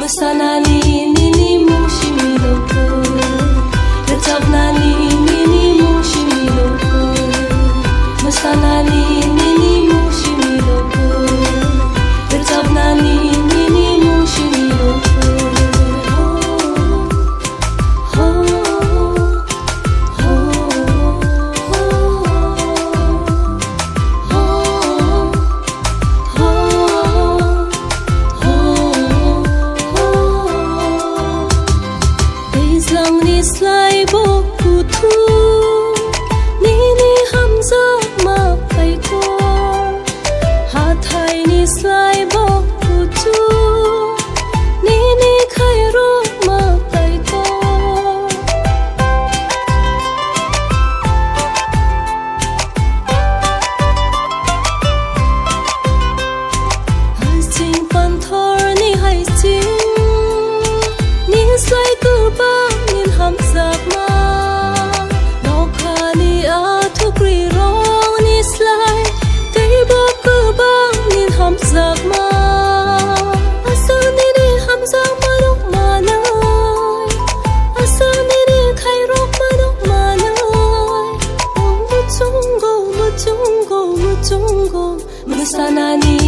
Masanani nini mushimiloko Rachapnani nini mushimiloko Masanani nini mushimiloko Rachapnani nini mushimiloko Slai bo kutu nini hamza ma kai ko hathai ni slai bo kutu nini khai ro ma kai ko hai ching pan thor ni hai ching ni slai tu ba ham giặc ma đâu khani a thukri rong ni slai tei bo ku bang nin ham giặc ma asani ni ham giặc ma dok ma nai asani ni khai rok ma dok ma nai mu chung go mu sanani